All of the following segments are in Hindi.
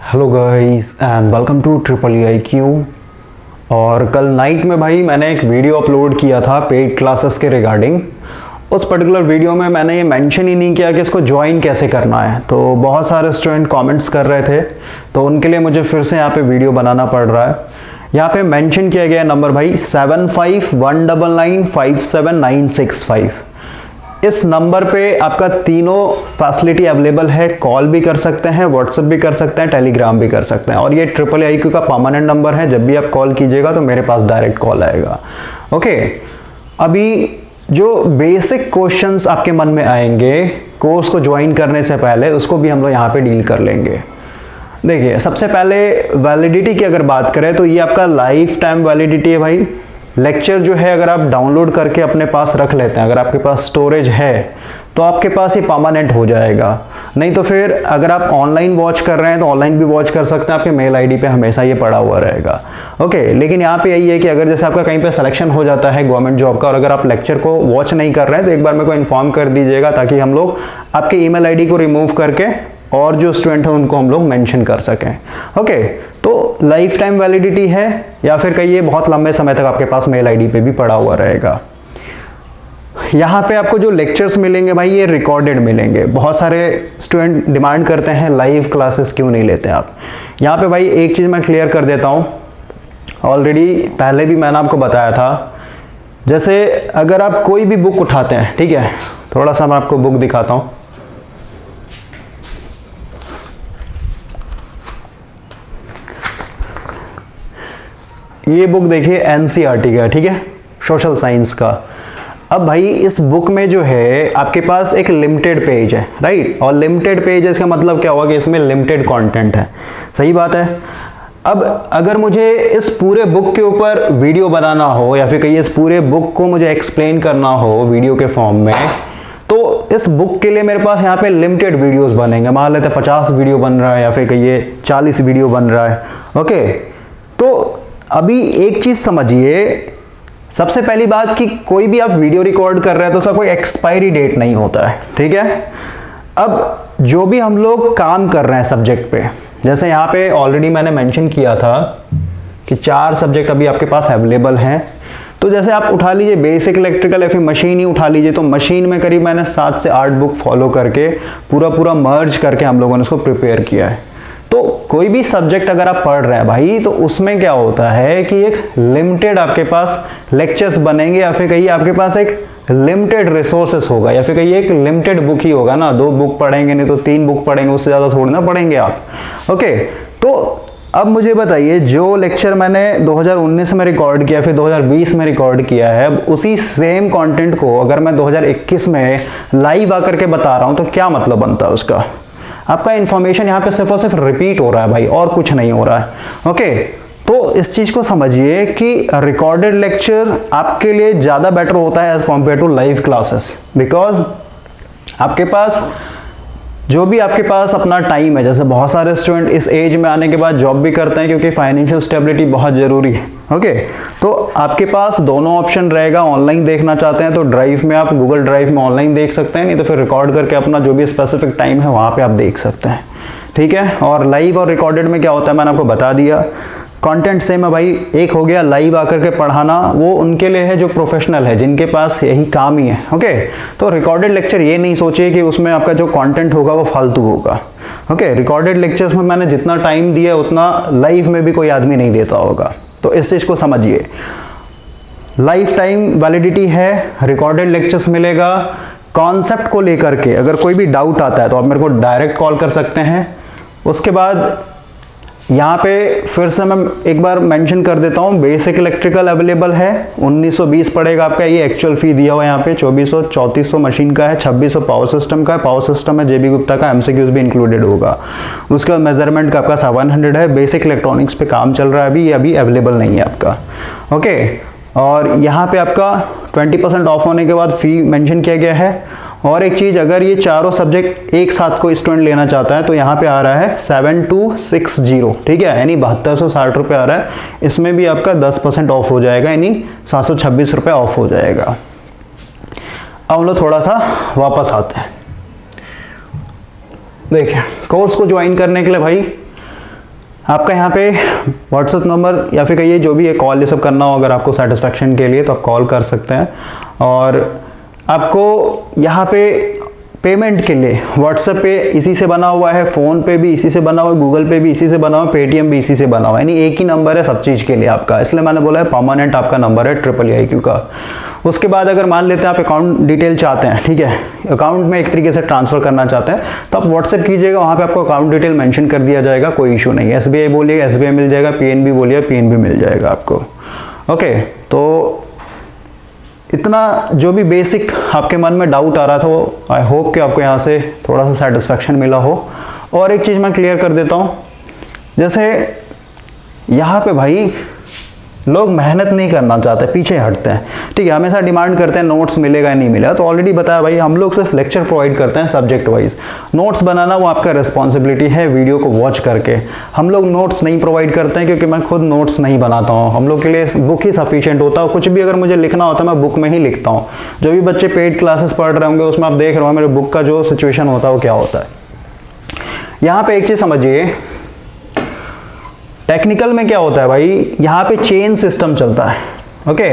Hello guys and welcome to triple IQ। और कल नाइट में भाई मैंने एक वीडियो अपलोड किया था पेड क्लासेस के रिगार्डिंग। उस पर्टिकुलर वीडियो में मैंने ये मेंशन ही नहीं किया कि इसको ज्वाइन कैसे करना है, तो बहुत सारे स्टूडेंट कमेंट्स कर रहे थे, तो उनके लिए मुझे फिर से यहाँ पे वीडियो बनाना पड़ रहा है। यहाँ पे मेंशन किया गया नंबर भाई 7519957965। इस नंबर पे आपका तीनों फैसिलिटी अवेलेबल है, कॉल भी कर सकते हैं, व्हाट्सएप भी कर सकते हैं, टेलीग्राम भी कर सकते हैं। और ये ट्रिपल IQ का परमानेंट नंबर है, जब भी आप कॉल कीजिएगा तो मेरे पास डायरेक्ट कॉल आएगा। ओके, अभी जो बेसिक क्वेश्चंस आपके मन में आएंगे कोर्स को ज्वाइन करने से पहले, उसको भी हम लोग यहाँ पे डील कर लेंगे। देखिए, सबसे पहले वैलिडिटी की अगर बात करें तो ये आपका लाइफ टाइम वैलिडिटी है भाई। लेक्चर जो है अगर आप डाउनलोड करके अपने पास रख लेते हैं, अगर आपके पास स्टोरेज है तो आपके पास ये परमानेंट हो जाएगा। नहीं तो फिर अगर आप ऑनलाइन वॉच कर रहे हैं तो ऑनलाइन भी वॉच कर सकते हैं, आपके मेल आईडी पे हमेशा ये पड़ा हुआ रहेगा। ओके, लेकिन यहाँ पे यही है कि अगर जैसे आपका कहीं पे सिलेक्शन हो जाता है गवर्नमेंट जॉब का और अगर आप लेक्चर को वॉच नहीं कर रहे हैं तो एक बार मेरे को इन्फॉर्म कर दीजिएगा, ताकि हम लोग आपके ईमेल आईडी को रिमूव करके और जो स्टूडेंट है उनको हम लोग मेंशन कर सकें। ओके, तो लाइफ टाइम वैलिडिटी है या फिर कहिए बहुत लंबे समय तक आपके पास मेल आईडी पे भी पड़ा हुआ रहेगा। यहाँ पे आपको जो लेक्चर्स मिलेंगे भाई ये रिकॉर्डेड मिलेंगे। बहुत सारे स्टूडेंट डिमांड करते हैं लाइव क्लासेस क्यों नहीं लेते आप। यहाँ पे भाई एक चीज़ मैं क्लियर कर देता हूँ, ऑलरेडी पहले भी मैंने आपको बताया था। जैसे अगर आप कोई भी बुक उठाते हैं, ठीक है, थोड़ा सा मैं आपको बुक दिखाता हूँ। ये बुक देखिए NCERT का, ठीक है, सोशल साइंस का। अब भाई इस बुक में जो है आपके पास एक लिमिटेड पेज है, राइट, और लिमिटेड पेज है इसका मतलब क्या हुआ कि इसमें लिमिटेड कंटेंट है। सही बात है। अब अगर मुझे इस पूरे बुक के ऊपर वीडियो बनाना हो या फिर कहिए इस पूरे बुक को मुझे एक्सप्लेन करना हो वीडियो के फॉर्म में, तो इस बुक के लिए मेरे पास यहाँ पे लिमिटेड वीडियोस बनेंगे। मान लेते हैं 50 वीडियो बन रहा है या फिर कहिए 40 वीडियो बन रहा है। ओके, तो अभी एक चीज समझिए, सबसे पहली बात कि कोई भी आप वीडियो रिकॉर्ड कर रहे हैं तो उसका कोई एक्सपायरी डेट नहीं होता है, ठीक है। अब जो भी हम लोग काम कर रहे हैं सब्जेक्ट पे, जैसे यहाँ पे ऑलरेडी मैंने मेंशन किया था कि 4 सब्जेक्ट अभी आपके पास अवेलेबल हैं। तो जैसे आप उठा लीजिए बेसिक इलेक्ट्रिकल या फिर मशीन ही उठा लीजिए, तो मशीन में करीब मैंने 7 से 8 बुक फॉलो करके पूरा मर्ज करके हम लोगों ने उसको प्रिपेयर किया है। तो कोई भी सब्जेक्ट अगर आप पढ़ रहे हैं भाई, तो उसमें क्या होता है कि एक लिमिटेड आपके पास लेक्चर्स बनेंगे या फिर कहिए आपके पास एक लिमिटेड रिसोर्सेस होगा या फिर कहिए एक लिमिटेड बुक ही होगा ना। 2 बुक पढ़ेंगे नहीं तो 3 बुक पढ़ेंगे, उससे ज़्यादा थोड़ी ना पढ़ेंगे आप। ओके, तो अब मुझे बताइए, जो लेक्चर मैंने 2019 में रिकॉर्ड किया फिर 2020 में रिकॉर्ड किया है, उसी सेम कंटेंट को अगर मैं 2021 में लाइव आकर के बता रहा हूँ तो क्या मतलब बनता है उसका। आपका इंफॉर्मेशन यहाँ पे सिर्फ और सिर्फ रिपीट हो रहा है भाई, और कुछ नहीं हो रहा है। ओके, तो इस चीज को समझिए कि रिकॉर्डेड लेक्चर आपके लिए ज्यादा बेटर होता है as compared to live classes, because आपके पास जो भी आपके पास अपना टाइम है, जैसे बहुत सारे स्टूडेंट इस एज में आने के बाद जॉब भी करते हैं क्योंकि फाइनेंशियल स्टेबिलिटी बहुत ज़रूरी है। ओके, तो आपके पास दोनों ऑप्शन रहेगा। ऑनलाइन देखना चाहते हैं तो ड्राइव में आप गूगल ड्राइव में ऑनलाइन देख सकते हैं, नहीं तो फिर रिकॉर्ड करके अपना जो भी स्पेसिफिक टाइम है वहाँ पे आप देख सकते हैं, ठीक है। और लाइव और रिकॉर्डेड में क्या होता है मैंने आपको बता दिया। कंटेंट सेम है भाई। एक हो गया लाइव आकर के पढ़ाना, वो उनके लिए है जो प्रोफेशनल है, जिनके पास यही काम ही है। ओके, तो रिकॉर्डेड लेक्चर ये नहीं सोचिए कि उसमें आपका जो कंटेंट होगा वो फालतू होगा। ओके, रिकॉर्डेड लेक्चर्स में मैंने जितना टाइम दिया उतना लाइव में भी कोई आदमी नहीं देता होगा, तो इस चीज को समझिए। लाइफ टाइम वैलिडिटी है, रिकॉर्डेड लेक्चर्स मिलेगा। कॉन्सेप्ट को लेकर के अगर कोई भी डाउट आता है तो आप मेरे को डायरेक्ट कॉल कर सकते हैं। उसके बाद यहाँ पे फिर से मैं एक बार मेंशन कर देता हूँ, बेसिक इलेक्ट्रिकल अवेलेबल है, 1920 पड़ेगा आपका। ये एक्चुअल फी दिया हुआ है यहाँ पे 2400-3400 मशीन का है, 2600 पावर सिस्टम का है। पावर सिस्टम में JB गुप्ता का MCQs भी इंक्लूडेड होगा। उसके बाद मेजरमेंट का आपका 700 है। बेसिक इलेक्ट्रॉनिक्स पे काम चल रहा है अभी, ये अभी अवेलेबल नहीं है आपका। ओके, और यहाँ पे आपका 20% ऑफ होने के बाद फी मेंशन किया गया है। और एक चीज, अगर ये चारों सब्जेक्ट एक साथ कोई स्टूडेंट लेना चाहता है तो यहाँ पे आ रहा है 7260, ठीक है, यानी 7260 रुपये आ रहा है। इसमें भी आपका 10% ऑफ हो जाएगा, यानी 726 रुपये ऑफ हो जाएगा। अब हम लोग थोड़ा सा वापस आते हैं। देखिए, कोर्स को ज्वाइन करने के लिए भाई आपका यहाँ पे व्हाट्सएप नंबर या फिर कहिए जो भी है कॉल ये सब करना हो अगर आपको सेटिस्फेक्शन के लिए तो आप कॉल कर सकते हैं। और आपको यहाँ पे पेमेंट के लिए व्हाट्सएप पे इसी से बना हुआ है, फ़ोन पे भी इसी से बना हुआ है, गूगल पे भी इसी से बना हुआ है, पेटीएम भी इसी से बना हुआ है, यानी एक ही नंबर है सब चीज़ के लिए आपका, इसलिए मैंने बोला है परमानेंट आपका नंबर है IIIQ का। उसके बाद अगर मान लेते हैं आप अकाउंट डिटेल चाहते हैं, ठीक है, अकाउंट में एक तरीके से ट्रांसफ़र करना चाहते हैं तो आप व्हाट्सएप कीजिएगा, वहाँ पे आपको अकाउंट डिटेल मेंशन कर दिया जाएगा, कोई इशू नहीं है। SBI बोलिएगा SBI मिल जाएगा, PNB बोलिए PNB मिल जाएगा आपको। ओके, तो इतना जो भी बेसिक आपके मन में डाउट आ रहा था वो आई होप कि आपको यहाँ से थोड़ा सा सेटिस्फेक्शन मिला हो। और एक चीज़ मैं क्लियर कर देता हूँ, जैसे यहाँ पे भाई लोग मेहनत नहीं करना चाहते, पीछे हटते हैं, ठीक है, हमेशा डिमांड करते हैं नोट्स मिलेगा नहीं मिलेगा। तो ऑलरेडी बताया भाई, हम लोग सिर्फ लेक्चर प्रोवाइड करते हैं सब्जेक्ट वाइज, नोट्स बनाना वो आपका रिस्पॉन्सिबिलिटी है वीडियो को वॉच करके। हम लोग नोट्स नहीं प्रोवाइड करते हैं क्योंकि मैं खुद नोट्स नहीं बनाता हूँ, हम लोग के लिए बुक ही सफिशिएंट होता है। कुछ भी अगर मुझे लिखना होता है मैं बुक में ही लिखता हूँ। जो भी बच्चे पेड क्लासेस पढ़ रहे होंगे उसमें आप देख रहे हो मेरे बुक का जो सिचुएशन होता है वो क्या होता है। यहाँ पे एक चीज़ समझिए, टेक्निकल में क्या होता है भाई, यहाँ पे चेन सिस्टम चलता है। ओके,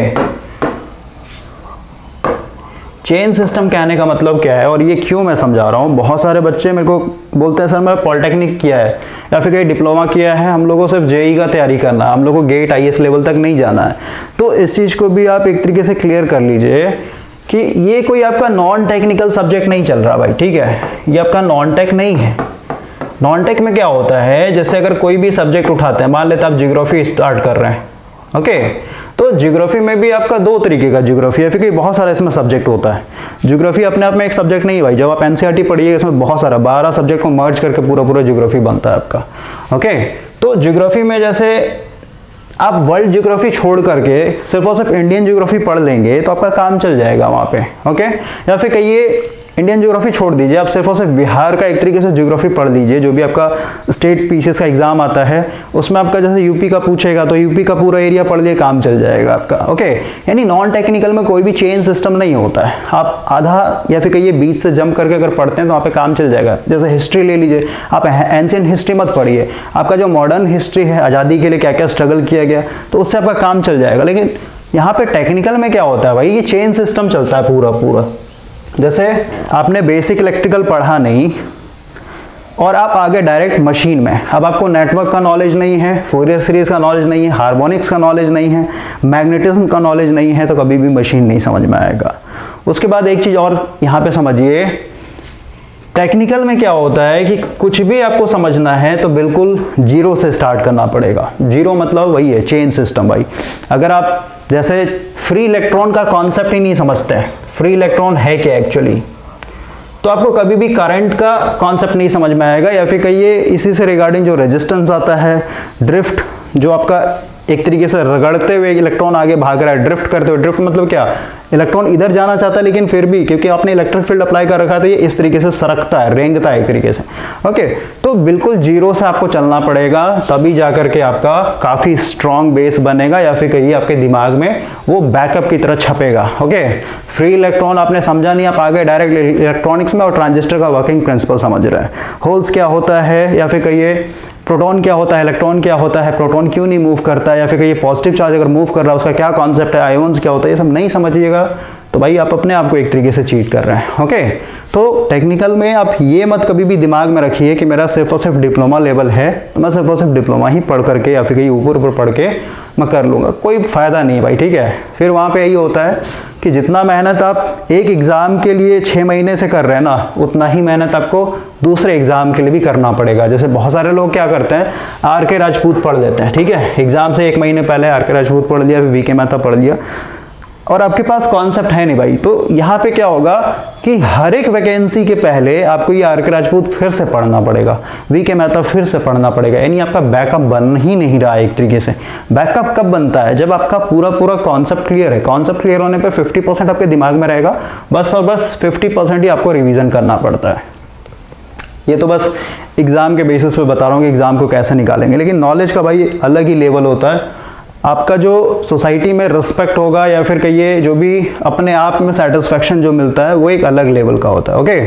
चेन सिस्टम कहने का मतलब क्या है और ये क्यों मैं समझा रहा हूँ। बहुत सारे बच्चे मेरे को बोलते हैं सर मैं पॉलिटेक्निक किया है या फिर कहीं डिप्लोमा किया है, हम लोगों को सिर्फ JEE का तैयारी करना है, हम लोग को गेट IAS लेवल तक नहीं जाना है। तो इस चीज़ को भी आप एक तरीके से क्लियर कर लीजिए कि ये कोई आपका नॉन टेक्निकल सब्जेक्ट नहीं चल रहा भाई, ठीक है, ये आपका नॉन टेक नहीं है। नॉन टेक में क्या होता है, जैसे अगर कोई भी सब्जेक्ट उठाते हैं, मान लेते हैं आप ज्योग्राफी स्टार्ट कर रहे हैं, ओके, तो ज्योग्राफी में भी आपका दो तरीके का ज्योग्राफी है, क्योंकि बहुत सारा इसमें सब्जेक्ट होता है। ज्योग्राफी अपने आप में एक सब्जेक्ट नहीं है भाई, जब आप NCERT पढ़िएगा इसमें बहुत सारा 12 सब्जेक्ट को मर्ज करके पूरा ज्योग्राफी बनता है आपका। ओके, तो ज्योग्राफी में जैसे आप वर्ल्ड ज्योग्राफी छोड़ करके सिर्फ और सिर्फ इंडियन ज्योग्राफी पढ़ लेंगे तो आपका काम चल जाएगा वहाँ पे। ओके, या फिर कहिए इंडियन ज्योग्राफी छोड़ दीजिए, आप सिर्फ और सिर्फ बिहार का एक तरीके से ज्योग्राफी पढ़ लीजिए, जो भी आपका स्टेट पीसीएस का एग्जाम आता है उसमें आपका जैसे यूपी का पूछेगा तो यूपी का पूरा एरिया पढ़ लिए, काम चल जाएगा आपका। ओके, यानी नॉन टेक्निकल में कोई भी चेन सिस्टम नहीं होता है, आप आधा या फिर कहिए 20 से जंप करके अगर पढ़ते हैं तो वहाँ पे काम चल जाएगा। जैसे हिस्ट्री ले लीजिए, आप एंशिएंट हिस्ट्री मत पढ़िए, आपका जो मॉडर्न हिस्ट्री है, आज़ादी के लिए क्या क्या स्ट्रगल किया गया, तो उससे आपका काम चल जाएगा। लेकिन यहाँ पे टेक्निकल में क्या होता है भाई, ये चेन सिस्टम चलता है पूरा। जैसे आपने बेसिक इलेक्ट्रिकल पढ़ा नहीं और आप आगे डायरेक्ट मशीन में, अब आपको नेटवर्क का नॉलेज नहीं है, फोरियर सीरीज का नॉलेज नहीं है, हार्मोनिक्स का नॉलेज नहीं है, मैग्नेटिज्म का नॉलेज नहीं है, तो कभी भी मशीन नहीं समझ में आएगा। उसके बाद एक चीज़ और यहाँ पे समझिए, टेक्निकल में क्या होता है कि कुछ भी आपको समझना है तो बिल्कुल जीरो से स्टार्ट करना पड़ेगा। जीरो मतलब वही है चेन सिस्टम भाई। अगर आप जैसे फ्री इलेक्ट्रॉन का कॉन्सेप्ट ही नहीं समझते हैं, फ्री इलेक्ट्रॉन है क्या एक्चुअली, तो आपको कभी भी करंट का कॉन्सेप्ट नहीं समझ में आएगा। या फिर कहिए इसी से रिगार्डिंग जो रेजिस्टेंस आता है, ड्रिफ्ट, जो आपका एक तरीके से रगड़ते हुए इलेक्ट्रॉन आगे भाग रहा है, ड्रिफ्ट करते हुए, ड्रिफ्ट मतलब क्या, इलेक्ट्रॉन इधर जाना चाहता है लेकिन फिर भी क्योंकि आपने इलेक्ट्रिक फील्ड अप्लाई कर रखा था, ये इस तरीके से सरकता है, रेंगता है एक तरीके से। ओके, तो बिल्कुल जीरो से आपको चलना पड़ेगा, तभी जाकर के आपका काफी स्ट्रॉन्ग बेस बनेगा, या फिर कहिए आपके दिमाग में वो बैकअप की तरह छपेगा। ओके, फ्री इलेक्ट्रॉन आपने समझा नहीं, आप आगे डायरेक्ट इलेक्ट्रॉनिक्स में और ट्रांजिस्टर का वर्किंग प्रिंसिपल समझ रहे हैं। होल्स क्या होता है, या फिर कहिए प्रोटॉन क्या होता है, इलेक्ट्रॉन क्या होता है, प्रोटॉन क्यों नहीं मूव करता है, या फिर कहिए पॉजिटिव चार्ज अगर मूव कर रहा है उसका क्या कॉन्सेप्ट है, आयोन्स क्या होता है, ये सब नहीं समझिएगा तो भाई आप अपने आप को एक तरीके से चीट कर रहे हैं। ओके, तो टेक्निकल में आप ये मत कभी भी दिमाग में रखिए कि मेरा सिर्फ और सिर्फ डिप्लोमा लेवल है तो मैं सिर्फ और सिर्फ डिप्लोमा ही पढ़ करके या फिर कहीं ऊपर पढ़ के मैं कर लूँगा, कोई फ़ायदा नहीं भाई, ठीक है। फिर वहाँ पे यही होता है कि जितना मेहनत आप एक एग्ज़ाम के लिए 6 महीने से कर रहे हैं ना, उतना ही मेहनत आपको दूसरे एग्ज़ाम के लिए भी करना पड़ेगा। जैसे बहुत सारे लोग क्या करते हैं, RK राजपूत पढ़ लेते हैं, ठीक है, एग्ज़ाम से 1 महीने पहले RK राजपूत पढ़ लिया, फिर VK मेहता पढ़ लिया, और आपके पास कॉन्सेप्ट है नहीं भाई। तो यहाँ पे क्या होगा कि हर एक वैकेंसी के पहले आपको ये RK राजपूत फिर से पढ़ना पड़ेगा, VK मेहता फिर से पढ़ना पड़ेगा, यानी आपका बैकअप बन ही नहीं रहा है एक तरीके से। बैकअप कब बनता है, जब आपका पूरा कॉन्सेप्ट क्लियर है। कॉन्सेप्ट क्लियर होने पे 50% आपके दिमाग में रहेगा, बस और बस 50% ही आपको रिवीजन करना पड़ता है। ये तो बस एग्जाम के बेसिस पे बता रहा हूँ कि एग्जाम को कैसे निकालेंगे, लेकिन नॉलेज का भाई अलग ही लेवल होता है। आपका जो सोसाइटी में रिस्पेक्ट होगा या फिर कहिए जो भी अपने आप में सेटिस्फेक्शन जो मिलता है वो एक अलग लेवल का होता है। ओके,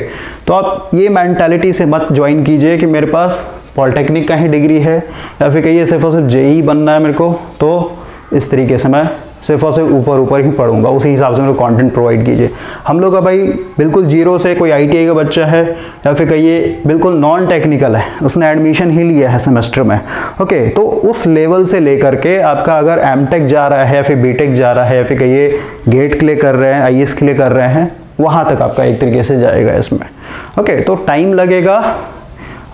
तो आप ये मेंटालिटी से मत ज्वाइन कीजिए कि मेरे पास पॉलिटेक्निक का ही डिग्री है या फिर कहिए सिर्फ और सिर्फ जेई बनना है मेरे को, तो इस तरीके से मैं सिर्फ और सिर्फ ऊपर ऊपर ही पढ़ूंगा, उसी हिसाब से मेरे को कंटेंट प्रोवाइड कीजिए। हम लोग का भाई बिल्कुल जीरो से, कोई आईटीआई का बच्चा है या फिर कहिए बिल्कुल नॉन टेक्निकल है, उसने एडमिशन ही लिया है सेमेस्टर में, ओके, तो उस लेवल से लेकर के आपका अगर एमटेक जा रहा है या फिर बीटेक जा रहा है या फिर कहिए गेट के लिए कर रहे हैं, आईएएस के लिए कर रहे हैं, वहाँ तक आपका एक तरीके से जाएगा इसमें, ओके। तो टाइम लगेगा।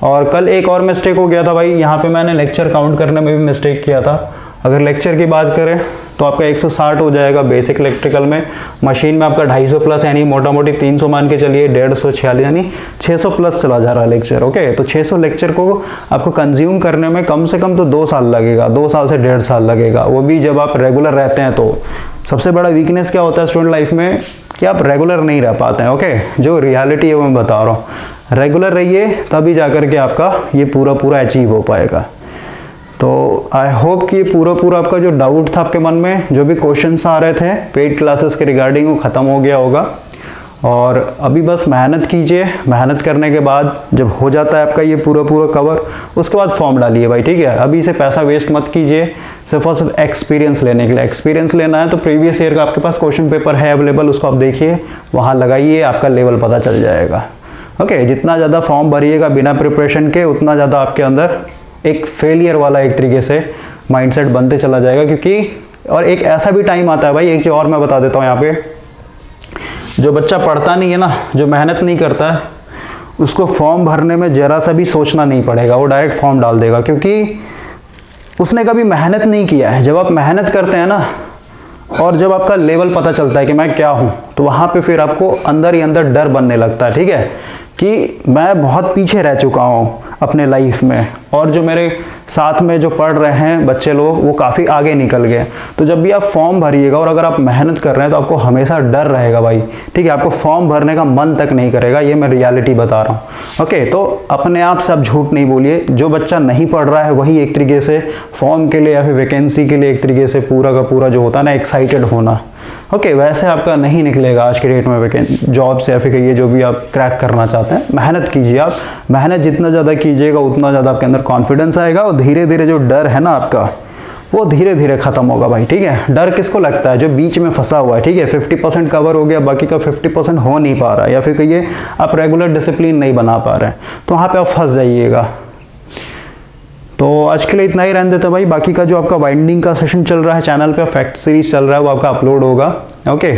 और कल एक और मिस्टेक हो गया था भाई, यहाँ पे मैंने लेक्चर काउंट करने में भी मिस्टेक किया था। अगर लेक्चर की बात करें तो आपका 160 हो जाएगा बेसिक इलेक्ट्रिकल में, मशीन में आपका 250 प्लस, यानी मोटा मोटी 300 मान के चलिए, 150 यानी 600 प्लस चला जा रहा है लेक्चर, ओके। तो 600 लेक्चर को आपको कंज्यूम करने में कम से कम तो 2 साल लगेगा, 2 साल से 1.5 साल लगेगा, वो भी जब आप रेगुलर रहते हैं। तो सबसे बड़ा वीकनेस क्या होता है स्टूडेंट लाइफ में कि आप रेगुलर नहीं रह पाते हैं, ओके। जो रियलिटी है वो मैं बता रहा हूँ, रेगुलर रहिए तभी जाकर के आपका ये पूरा अचीव हो पाएगा। तो आई होप कि पूरा आपका जो डाउट था आपके मन में, जो भी क्वेश्चंस आ रहे थे पेड क्लासेस के रिगार्डिंग, वो ख़त्म हो गया होगा। और अभी बस मेहनत कीजिए, मेहनत करने के बाद जब हो जाता है आपका ये पूरा कवर, उसके बाद फॉर्म डालिए भाई, ठीक है। अभी से पैसा वेस्ट मत कीजिए सिर्फ और सिर्फ एक्सपीरियंस लेने के लिए। एक्सपीरियंस लेना है तो प्रीवियस ईयर का आपके पास क्वेश्चन पेपर है अवेलेबल, उसको आप देखिए, वहाँ लगाइए, आपका लेवल पता चल जाएगा, ओके। जितना ज़्यादा फॉर्म भरिएगा बिना प्रिपरेशन के, उतना ज़्यादा आपके अंदर एक फेलियर वाला एक तरीके से माइंडसेट बनते चला जाएगा। क्योंकि और एक ऐसा भी टाइम आता है भाई, एक चीज़ और मैं बता देता हूँ यहाँ पे, जो बच्चा पढ़ता नहीं है ना, जो मेहनत नहीं करता है, उसको फॉर्म भरने में ज़रा सा भी सोचना नहीं पड़ेगा, वो डायरेक्ट फॉर्म डाल देगा, क्योंकि उसने कभी मेहनत नहीं किया है। जब आप मेहनत करते हैं ना, और जब आपका लेवल पता चलता है कि मैं क्या हूँ, तो वहाँ पे फिर आपको अंदर ही अंदर डर बनने लगता है, ठीक है, कि मैं बहुत पीछे रह चुका हूँ अपने लाइफ में, और जो मेरे साथ में जो पढ़ रहे हैं बच्चे लोग, वो काफ़ी आगे निकल गए। तो जब भी आप फॉर्म भरिएगा और अगर आप मेहनत कर रहे हैं तो आपको हमेशा डर रहेगा भाई, ठीक है, आपको फॉर्म भरने का मन तक नहीं करेगा, ये मैं रियलिटी बता रहा हूँ, ओके। तो अपने आप से आप झूठ नहीं बोलिए। जो बच्चा नहीं पढ़ रहा है वही एक तरीके से फॉर्म के लिए या फिर वैकेंसी के लिए एक तरीके से पूरा का पूरा जो होता है ना, एक्साइटेड होना, ओके, वैसे आपका नहीं निकलेगा आज के डेट में वैकेंसी जॉब से या फिर ये जो भी आप क्रैक करना चाहते हैं। मेहनत कीजिए, आप मेहनत जितना ज़्यादा कीजिएगा उतना ज़्यादा आपके अंदर कॉन्फिडेंस आएगा, और धीरे धीरे जो डर है ना आपका, वो धीरे धीरे खत्म होगा भाई, ठीक है। डर किसको लगता है? जो बीच में फंसा हुआ है, ठीक है। 50% कवर हो गया, बाकी का 50% हो नहीं पा रहा है, या फिर कहिए आप रेगुलर डिसिप्लिन नहीं बना पा रहे हैं, तो वहाँ पे आप फंस जाइएगा। तो आज के लिए इतना ही रहने देता भाई। बाकी का जो आपका वाइंडिंग का सेशन चल रहा है चैनल पे, फैक्ट सीरीज चल रहा है, वो आपका अपलोड होगा, ओके।